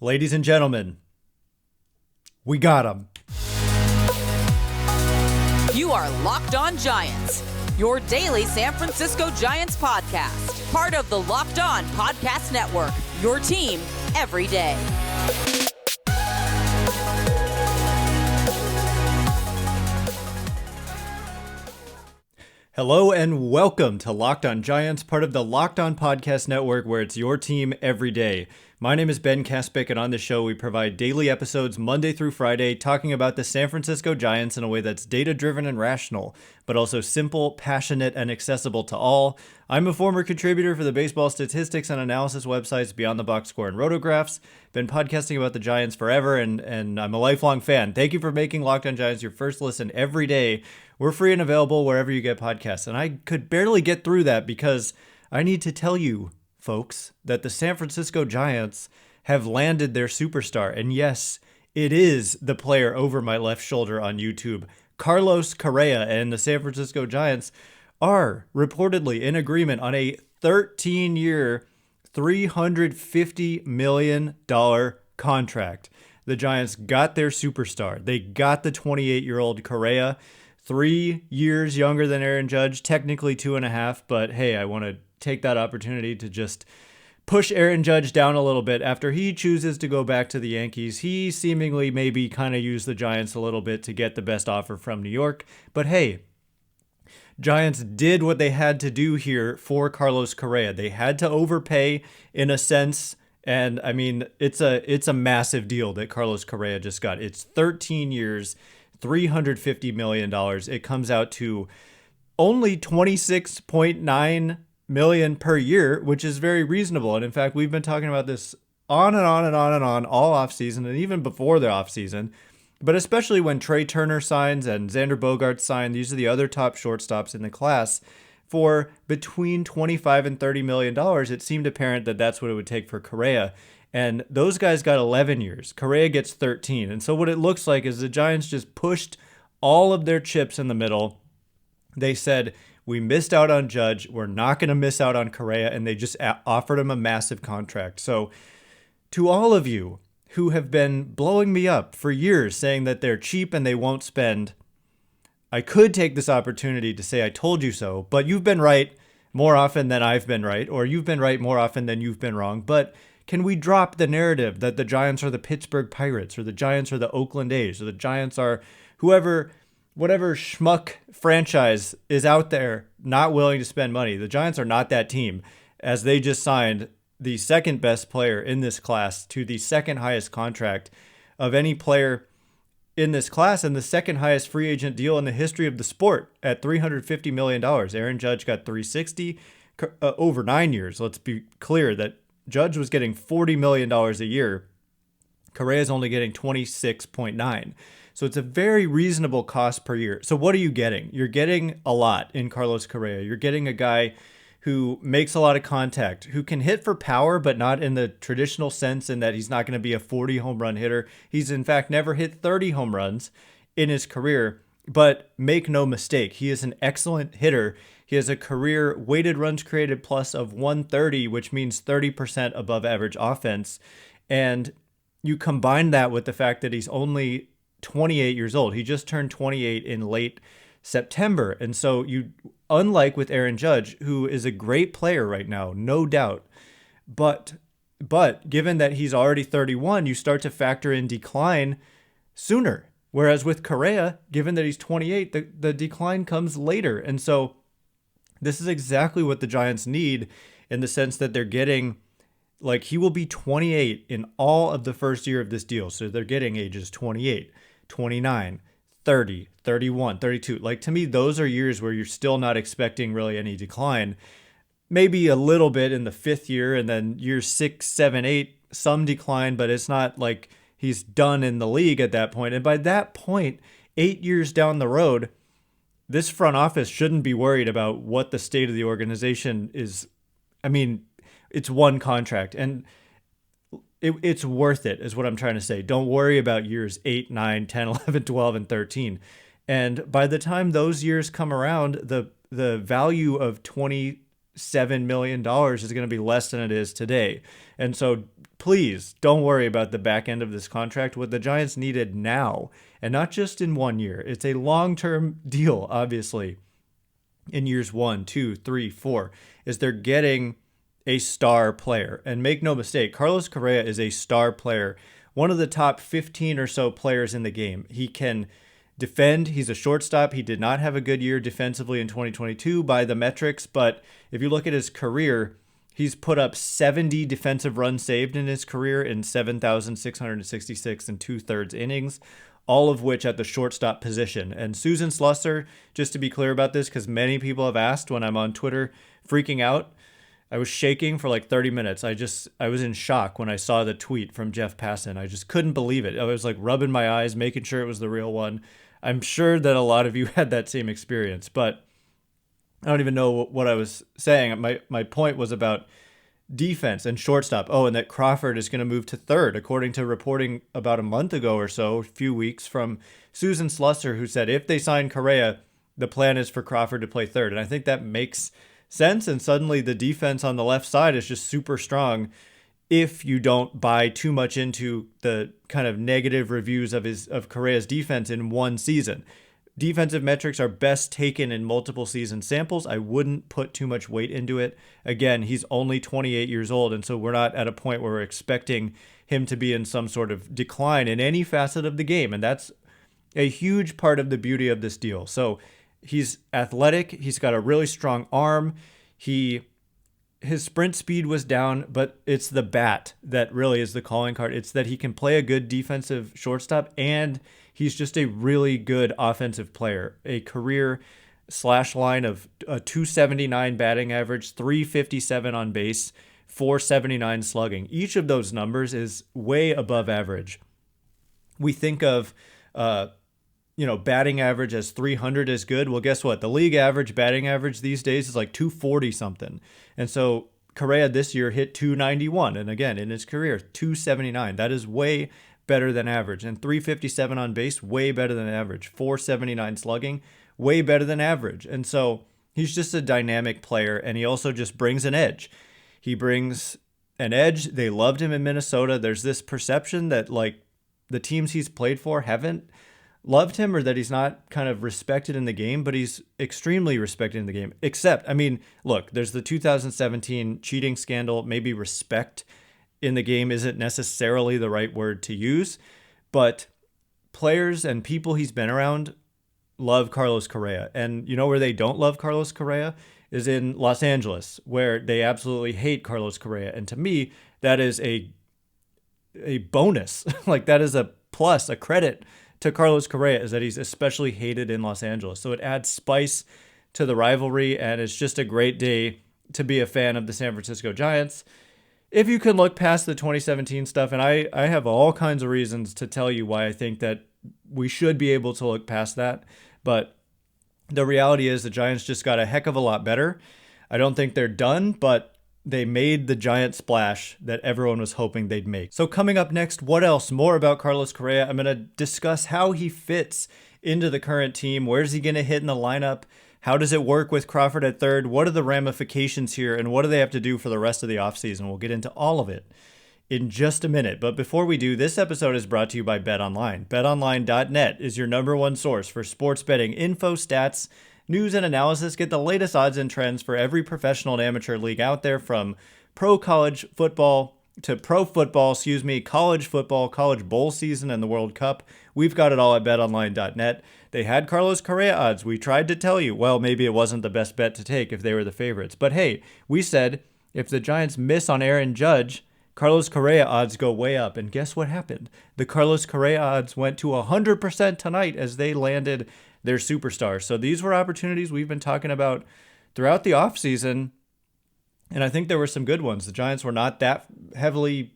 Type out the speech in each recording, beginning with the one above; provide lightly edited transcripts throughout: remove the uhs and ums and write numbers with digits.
Ladies and gentlemen, we got him. You are Locked On Giants, your daily San Francisco Giants podcast. Part of the Locked On Podcast Network, your team every day. Hello and welcome to Locked On Giants, part of the Locked On Podcast Network, where it's your team every day. My name is Ben Kaspick, and on this show we provide daily episodes Monday through Friday talking about the San Francisco Giants in a way that's data-driven and rational, but also simple, passionate, and accessible to all. I'm a former contributor for the baseball statistics and analysis websites Beyond the Box Score and Rotographs. Been podcasting about the Giants forever, and I'm a lifelong fan. Thank you for making Locked On Giants your first listen every day. We're free and available wherever you get podcasts, and I could barely get through that because I need to tell you, folks, that the San Francisco Giants have landed their superstar. And yes, it is the player over my left shoulder on YouTube. Carlos Correa and the San Francisco Giants are reportedly in agreement on a 13-year, $350 million contract. The Giants got their superstar. They got the 28-year-old Correa, 3 years younger than Aaron Judge, technically 2.5, but hey, I want to take that opportunity to just push Aaron Judge down a little bit after he chooses to go back to the Yankees. He seemingly maybe kind of used the Giants a little bit to get the best offer from New York. But hey, Giants did what they had to do here for Carlos Correa. They had to overpay in a sense. And I mean, it's a massive deal that Carlos Correa just got. It's 13 years, $350 million. It comes out to only $26.9 million per year, which is very reasonable. And in fact, we've been talking about this on and on and on and on all offseason and even before the offseason. But especially when Trey Turner signs and Xander Bogaerts sign, these are the other top shortstops in the class, for between $25 and $30 million, it seemed apparent that that's what it would take for Correa. And those guys got 11 years. Correa gets 13. And so what it looks like is the Giants just pushed all of their chips in the middle. They said, we missed out on Judge. We're not going to miss out on Correa. And they just offered him a massive contract. So to all of you who have been blowing me up for years saying that they're cheap and they won't spend, I could take this opportunity to say I told you so, but you've been right more often than I've been right, or you've been right more often than you've been wrong. But can we drop the narrative that the Giants are the Pittsburgh Pirates, or the Giants are the Oakland A's, or the Giants are whatever schmuck franchise is out there not willing to spend money? The Giants are not that team, as they just signed the second best player in this class to the second highest contract of any player in this class and the second highest free agent deal in the history of the sport at $350 million. Aaron Judge got $360 over 9 years. Let's be clear that Judge was getting $40 million a year. Correa is only getting 26.9. So it's a very reasonable cost per year. So what are you getting? You're getting a lot in Carlos Correa. You're getting a guy who makes a lot of contact, who can hit for power, but not in the traditional sense in that he's not going to be a 40 home run hitter. He's in fact never hit 30 home runs in his career, but make no mistake, he is an excellent hitter. He has a career weighted runs created plus of 130, which means 30% above average offense. And you combine that with the fact that he's only 28 years old. He just turned 28 in late September. And so unlike with Aaron Judge, who is a great player right now, no doubt, but given that he's already 31, you start to factor in decline sooner. Whereas with Correa, given that he's 28, the decline comes later. And so this is exactly what the Giants need, in the sense that they're getting, like, he will be 28 in all of the first year of this deal. So they're getting ages 28, 29, 30, 31, 32. Like, to me, those are years where you're still not expecting really any decline. Maybe a little bit in the fifth year, and then years 6, 7, 8, some decline, but it's not like he's done in the league at that point. And by that point, 8 years down the road, this front office shouldn't be worried about what the state of the organization is. I mean, it's one contract, and it's worth it, is what I'm trying to say. Don't worry about years 8, 9, 10, 11, 12, and 13. And by the time those years come around, the value of $27 million is going to be less than it is today. And so please don't worry about the back end of this contract. What the Giants needed now, and not just in 1 year, it's a long-term deal, obviously, in years 1, 2, 3, 4, is they're getting a star player. And make no mistake, Carlos Correa is a star player, one of the top 15 or so players in the game. He can defend. He's a shortstop. He did not have a good year defensively in 2022 by the metrics, but if you look at his career, he's put up 70 defensive runs saved in his career in 7,666 and 2/3 innings, all of which at the shortstop position. And Susan Slusser, just to be clear about this, because many people have asked when I'm on Twitter freaking out, I was shaking for like 30 minutes. I was in shock when I saw the tweet from Jeff Passan. I just couldn't believe it. I was like rubbing my eyes, making sure it was the real one. I'm sure that a lot of you had that same experience, but I don't even know what I was saying. My point was about defense and shortstop. Oh, and that Crawford is going to move to third, according to reporting about a month ago or so, a few weeks, from Susan Slusser, who said if they sign Correa, the plan is for Crawford to play third. And I think that makes sense. And suddenly the defense on the left side is just super strong if you don't buy too much into the kind of negative reviews of Correa's defense in one season. Defensive metrics are best taken in multiple season samples. I wouldn't put too much weight into it. Again, he's only 28 years old, and so we're not at a point where we're expecting him to be in some sort of decline in any facet of the game, and that's a huge part of the beauty of this deal. So he's athletic. He's got a really strong arm. His sprint speed was down, but it's the bat that really is the calling card. It's that he can play a good defensive shortstop, and he's just a really good offensive player. A career slash line of a 279 batting average, 357 on base, 479 slugging. Each of those numbers is way above average. We think of batting average as 300 is good. Well, guess what? The league average batting average these days is like 240 something. And so Correa this year hit 291. And again, in his career, 279. That is way better than average. And 357 on base, way better than average. 479 slugging, way better than average. And so he's just a dynamic player. And he also just brings an edge. He brings an edge. They loved him in Minnesota. There's this perception that like the teams he's played for haven't loved him, or that he's not kind of respected in the game, but he's extremely respected in the game. Except, I mean, look, there's the 2017 cheating scandal. Maybe respect in the game isn't necessarily the right word to use, but players and people he's been around love Carlos Correa. And you know where they don't love Carlos Correa is in Los Angeles, where they absolutely hate Carlos Correa. And to me, that is a bonus. Like that is a plus, a credit to Carlos Correa, is that he's especially hated in Los Angeles. So it adds spice to the rivalry, and it's just a great day to be a fan of the San Francisco Giants. If you can look past the 2017 stuff, and I have all kinds of reasons to tell you why I think that we should be able to look past that, but the reality is the Giants just got a heck of a lot better. I don't think they're done, but they made the giant splash that everyone was hoping they'd make. So coming up next, what else? More about Carlos Correa. I'm going to discuss how he fits into the current team. Where's he going to hit in the lineup? How does it work with Crawford at third? What are the ramifications here? And what do they have to do for the rest of the offseason? We'll get into all of it in just a minute. But before we do, this episode is brought to you by BetOnline. BetOnline.net is your number one source for sports betting info, stats, news, and analysis. Get the latest odds and trends for every professional and amateur league out there, from college football, college football, college bowl season, and the World Cup. We've got it all at betonline.net. They had Carlos Correa odds. We tried to tell you, well, maybe it wasn't the best bet to take if they were the favorites. But hey, we said if the Giants miss on Aaron Judge, Carlos Correa odds go way up. And guess what happened? The Carlos Correa odds went to 100% tonight as they landed their superstar. So these were opportunities we've been talking about throughout the offseason, and I think there were some good ones. The Giants were not that heavily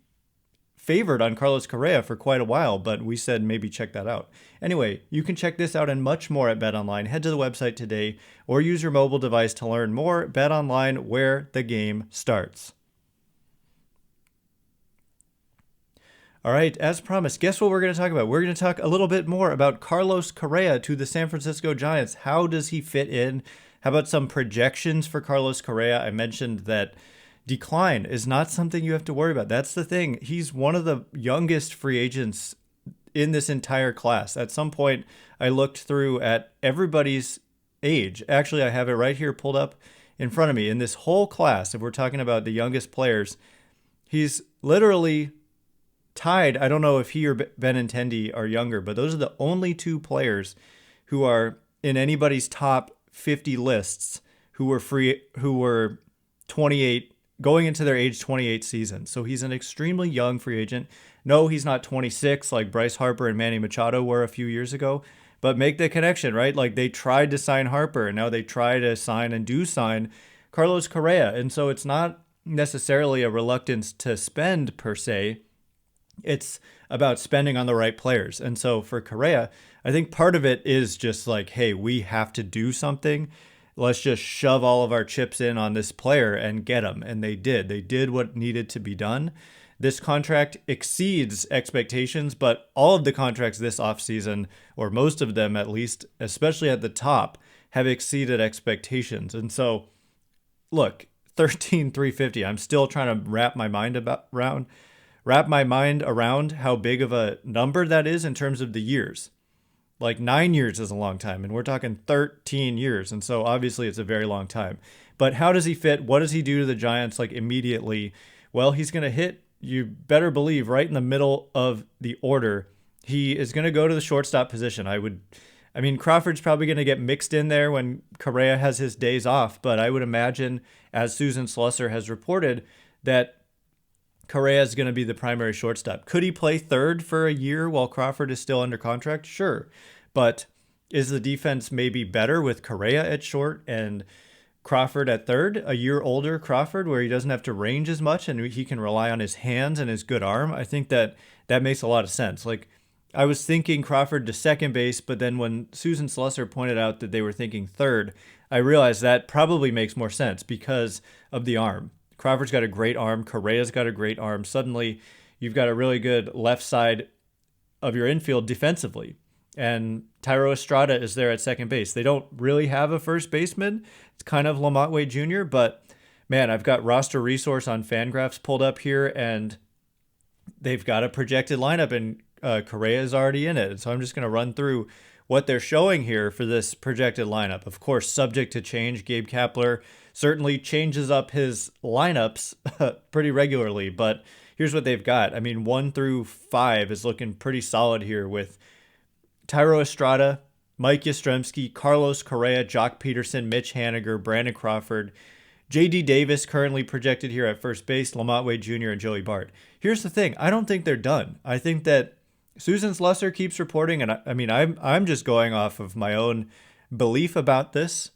favored on Carlos Correa for quite a while, but we said maybe check that out. Anyway, you can check this out and much more at BetOnline. Head to the website today or use your mobile device to learn more. BetOnline, where the game starts. All right, as promised, guess what we're going to talk about? We're going to talk a little bit more about Carlos Correa to the San Francisco Giants. How does he fit in? How about some projections for Carlos Correa? I mentioned that decline is not something you have to worry about. That's the thing. He's one of the youngest free agents in this entire class. At some point, I looked through at everybody's age. Actually, I have it right here pulled up in front of me. In this whole class, if we're talking about the youngest players, he's literally tied. I don't know if he or Benintendi are younger, but those are the only two players who are in anybody's top 50 lists who were 28 going into their age 28 season. So he's an extremely young free agent. No, he's not 26 like Bryce Harper and Manny Machado were a few years ago, but make the connection, right? Like they tried to sign Harper and now they try to sign and do sign Carlos Correa. And so it's not necessarily a reluctance to spend per se. It's about spending on the right players. And so for Correa, I think part of it is just like, hey, we have to do something. Let's just shove all of our chips in on this player and get him. And they did. They did what needed to be done. This contract exceeds expectations, but all of the contracts this offseason, or most of them at least, especially at the top, have exceeded expectations. And so, look, 13,350. I'm still trying to wrap my mind around how big of a number that is in terms of the years. Like 9 years is a long time, and we're talking 13 years. And so obviously it's a very long time. But how does he fit? What does he do to the Giants like immediately? Well, he's going to hit, you better believe, right in the middle of the order. He is going to go to the shortstop position. I mean, Crawford's probably going to get mixed in there when Correa has his days off, but I would imagine, as Susan Slusser has reported, that Correa is going to be the primary shortstop. Could he play third for a year while Crawford is still under contract? Sure. But is the defense maybe better with Correa at short and Crawford at third? A year older Crawford, where he doesn't have to range as much and he can rely on his hands and his good arm. I think that makes a lot of sense. Like, I was thinking Crawford to second base, but then when Susan Slusser pointed out that they were thinking third, I realized that probably makes more sense because of the arm. Crawford's got a great arm. Correa's got a great arm. Suddenly, you've got a really good left side of your infield defensively. And Thairo Estrada is there at second base. They don't really have a first baseman. It's kind of Lamonte Jr., but man, I've got roster resource on Fangraphs pulled up here, and they've got a projected lineup, and Correa is already in it. And so I'm just going to run through what they're showing here for this projected lineup. Of course, subject to change. Gabe Kapler certainly changes up his lineups pretty regularly, but here's what they've got. I mean, 1 through 5 is looking pretty solid here with Thairo Estrada, Mike Yastrzemski, Carlos Correa, Jock Peterson, Mitch Haniger, Brandon Crawford, J.D. Davis currently projected here at first base, Lamonte Jr., and Joey Bart. Here's the thing. I don't think they're done. I think that Susan Slusser keeps reporting, and I'm just going off of my own belief about this,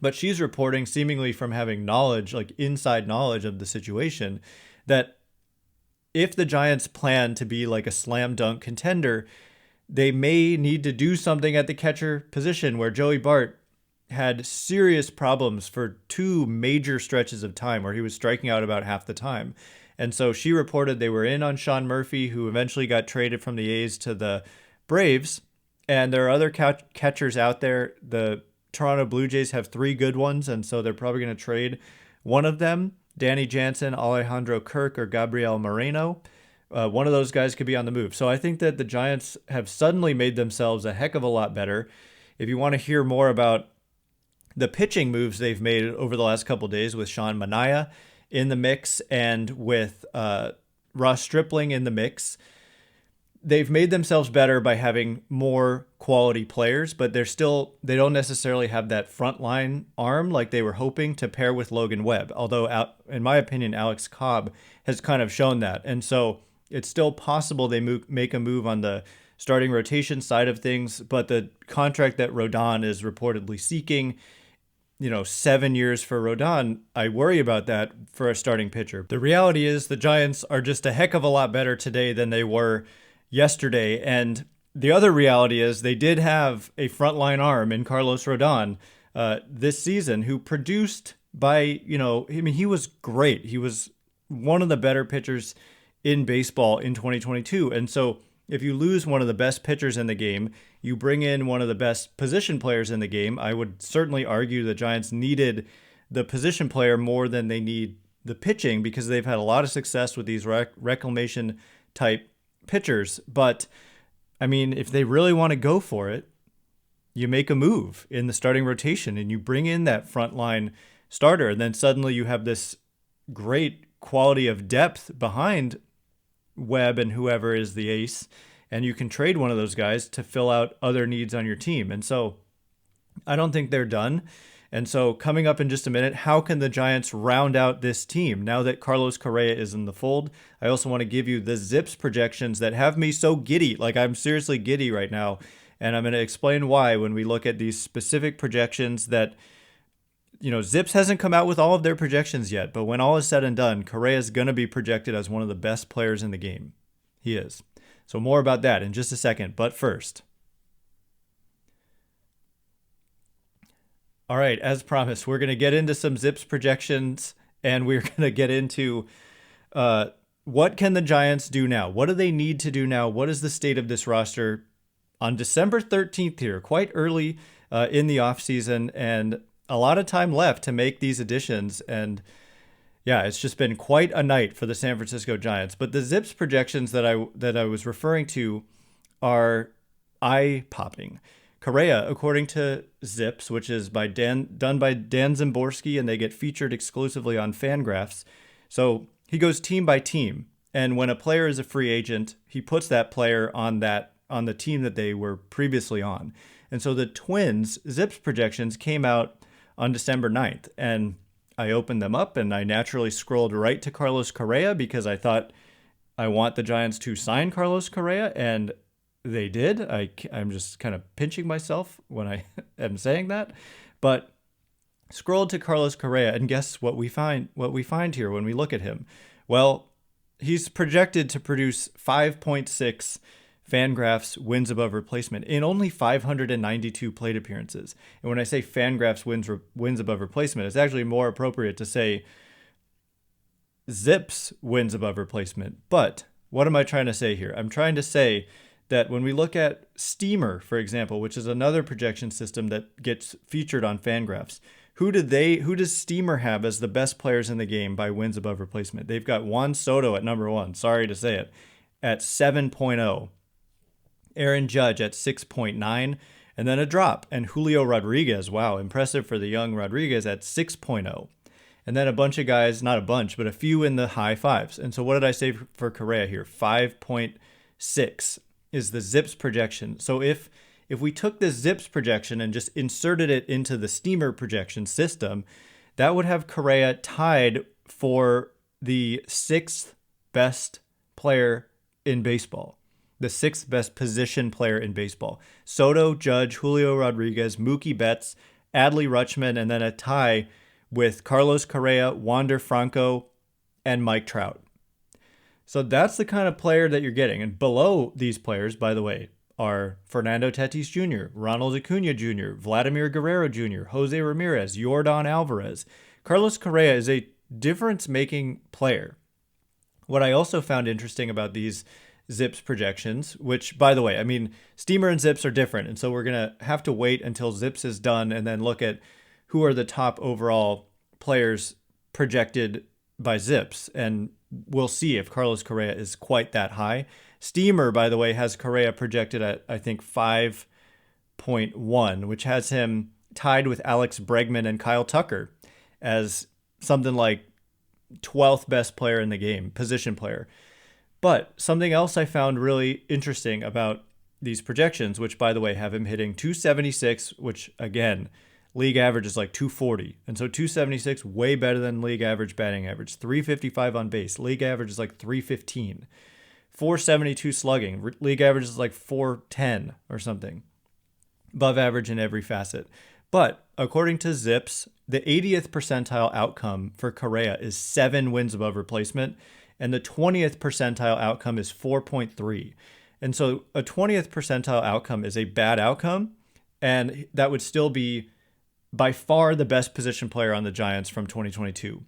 but she's reporting seemingly from having knowledge, like inside knowledge of the situation, that if the Giants plan to be like a slam dunk contender, they may need to do something at the catcher position, where Joey Bart had serious problems for 2 major stretches of time where he was striking out about half the time. And so she reported they were in on Sean Murphy, who eventually got traded from the A's to the Braves. And there are other catchers out there. The Toronto Blue Jays have 3 good ones, and so they're probably going to trade one of them. Danny Jansen, Alejandro Kirk, or Gabriel Moreno. One of those guys could be on the move. So I think that the Giants have suddenly made themselves a heck of a lot better. If you want to hear more about the pitching moves they've made over the last couple of days with Sean Manaea in the mix and with Ross Stripling in the mix, they've made themselves better by having more quality players, but they don't necessarily have that frontline arm like they were hoping to pair with Logan Webb. Although, in my opinion, Alex Cobb has kind of shown that. And so it's still possible they make a move on the starting rotation side of things, but the contract that Rodon is reportedly seeking, 7 years for Rodon, I worry about that for a starting pitcher. The reality is the Giants are just a heck of a lot better today than they were yesterday. And the other reality is they did have a frontline arm in Carlos Rodon this season, who produced by, he was great. He was one of the better pitchers in baseball in 2022. And so if you lose one of the best pitchers in the game, you bring in one of the best position players in the game. I would certainly argue the Giants needed the position player more than they need the pitching because they've had a lot of success with these reclamation type pitchers. But I mean, if they really want to go for it, you make a move in the starting rotation and you bring in that frontline starter. And then suddenly you have this great quality of depth behind Webb and whoever is the ace. And you can trade one of those guys to fill out other needs on your team. And so I don't think they're done. And so coming up in just a minute, how can the Giants round out this team now that Carlos Correa is in the fold? I also want to give you the Zips projections that have me so giddy. Like, I'm seriously giddy right now. And I'm going to explain why when we look at these specific projections that, Zips hasn't come out with all of their projections yet. But when all is said and done, Correa is going to be projected as one of the best players in the game. He is. So more about that in just a second. But first, all right, as promised, we're going to get into some Zips projections, and we're going to get into what can the Giants do now? What do they need to do now? What is the state of this roster on December 13th here, quite early in the offseason, and a lot of time left to make these additions. And yeah, it's just been quite a night for the San Francisco Giants. But the Zips projections that I was referring to are eye-popping. Correa, according to Zips, which is done by Dan Zimborski, and they get featured exclusively on Fangraphs. So he goes team by team, and when a player is a free agent, he puts that player on the team that they were previously on. And so the Twins' Zips projections came out on December 9th, and I opened them up, and I naturally scrolled right to Carlos Correa because I thought I want the Giants to sign Carlos Correa, and they did. I'm just kind of pinching myself when I am saying that, but scrolled to Carlos Correa, and guess what we find here when we look at him? Well, he's projected to produce 5.6 Fangraphs wins above replacement in only 592 plate appearances. And when I say Fangraphs wins above replacement, it's actually more appropriate to say Zips wins above replacement. But what am I trying to say here? I'm trying to say that when we look at Steamer, for example, which is another projection system that gets featured on Fangraphs, who does Steamer have as the best players in the game by wins above replacement? They've got Juan Soto at number 1, sorry to say it, at 7.0. Aaron Judge at 6.9, and then a drop. And Julio Rodriguez, wow, impressive for the young Rodriguez at 6.0. And then a bunch of guys, not a bunch, but a few in the high fives. And so what did I say for Correa here? 5.6 is the Zips projection. So if we took this Zips projection and just inserted it into the Steamer projection system, that would have Correa tied for the 6th best player in baseball. The 6th best position player in baseball. Soto, Judge, Julio Rodriguez, Mookie Betts, Adley Rutschman, and then a tie with Carlos Correa, Wander Franco, and Mike Trout. So that's the kind of player that you're getting. And below these players, by the way, are Fernando Tatis Jr., Ronald Acuna Jr., Vladimir Guerrero Jr., Jose Ramirez, Yordan Alvarez. Carlos Correa is a difference-making player. What I also found interesting about these Zips projections, which, by the way, I mean, Steamer and Zips are different. And so we're going to have to wait until Zips is done and then look at who are the top overall players projected by Zips. And we'll see if Carlos Correa is quite that high. Steamer, by the way, has Correa projected at, I think, 5.1, which has him tied with Alex Bregman and Kyle Tucker as something like 12th best player in the game, position player. But something else I found really interesting about these projections, which, by the way, have him hitting 276, which, again, league average is like 240. And so 276, way better than league average batting average. 355 on base. League average is like 315. 472 slugging. League average is like 410 or something. Above average in every facet. But according to Zips, the 80th percentile outcome for Correa is 7 wins above replacement. And the 20th percentile outcome is 4.3. And so a 20th percentile outcome is a bad outcome, and that would still be by far the best position player on the Giants from 2022.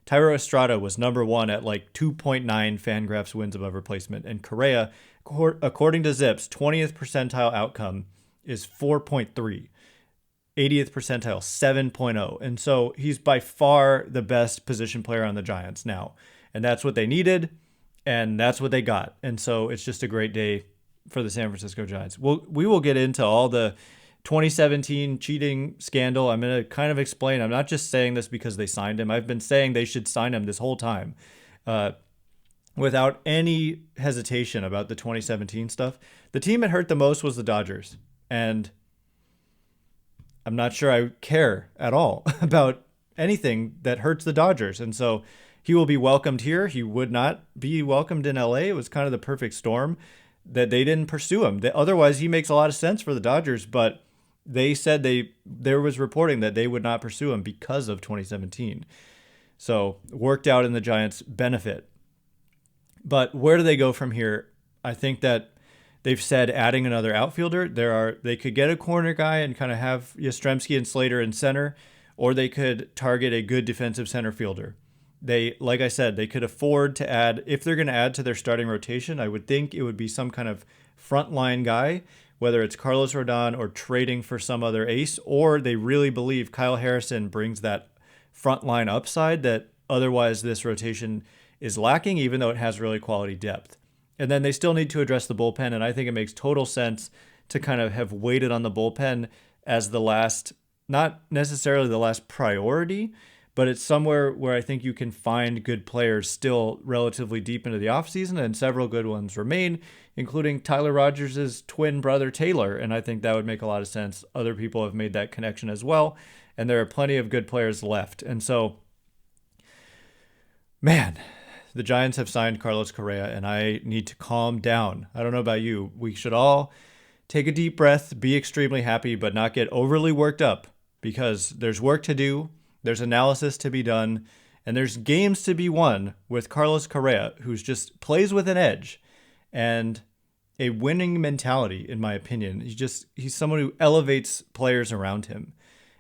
Thairo Estrada was number 1 at like 2.9 Fangraphs wins above replacement, and Correa, according to Zips, 20th percentile outcome is 4.3. 80th percentile, 7.0. And so he's by far the best position player on the Giants now. And that's what they needed, and that's what they got. And so it's just a great day for the San Francisco Giants. We will get into all the 2017 cheating scandal. I'm going to kind of explain. I'm not just saying this because they signed him. I've been saying they should sign him this whole time without any hesitation about the 2017 stuff. The team it hurt the most was the Dodgers. And I'm not sure I care at all about anything that hurts the Dodgers. And so he will be welcomed here. He would not be welcomed in LA. It was kind of the perfect storm that they didn't pursue him. Otherwise, he makes a lot of sense for the Dodgers, but they said there was reporting that they would not pursue him because of 2017. So worked out in the Giants' benefit. But where do they go from here? I think that they've said adding another outfielder. They could get a corner guy and kind of have Yastrzemski and Slater in center, or they could target a good defensive center fielder. Like I said, they could afford to add, if they're going to add to their starting rotation, I would think it would be some kind of frontline guy, whether it's Carlos Rodon or trading for some other ace, or they really believe Kyle Harrison brings that frontline upside that otherwise this rotation is lacking, even though it has really quality depth. And then they still need to address the bullpen, and I think it makes total sense to kind of have waited on the bullpen as the last, not necessarily the last priority, but it's somewhere where I think you can find good players still relatively deep into the offseason, and several good ones remain, including Tyler Rogers' twin brother, Taylor, and I think that would make a lot of sense. Other people have made that connection as well, and there are plenty of good players left. And so, man, the Giants have signed Carlos Correa, and I need to calm down. I don't know about you. We should all take a deep breath, be extremely happy, but not get overly worked up, because there's work to do. There's analysis to be done, and there's games to be won with Carlos Correa, who's just plays with an edge and a winning mentality, in my opinion. He's someone who elevates players around him,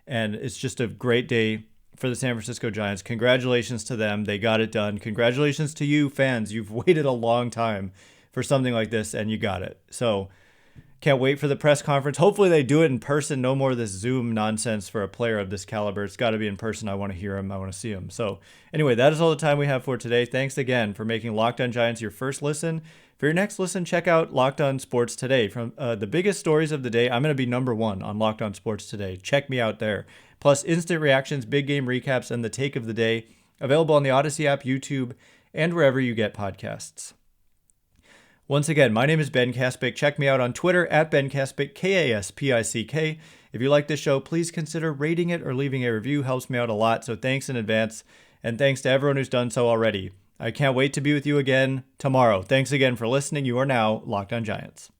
and it's just a great day for the San Francisco Giants. Congratulations to them. They got it done. Congratulations to you, fans. You've waited a long time for something like this, and you got it. So can't wait for the press conference. Hopefully they do it in person. No more of this Zoom nonsense for a player of this caliber. It's got to be in person. I want to hear him. I want to see him. So anyway, that is all the time we have for today. Thanks again for making Locked On Giants your first listen. For your next listen, check out Locked On Sports Today. From the biggest stories of the day, I'm going to be number one on Locked On Sports Today. Check me out there. Plus instant reactions, big game recaps, and the take of the day. Available on the Odyssey app, YouTube, and wherever you get podcasts. Once again, my name is Ben Kaspick. Check me out on Twitter at Ben Kaspick, Kaspick. If you like this show, please consider rating it or leaving a review. Helps me out a lot, so thanks in advance. And thanks to everyone who's done so already. I can't wait to be with you again tomorrow. Thanks again for listening. You are now Locked On Giants.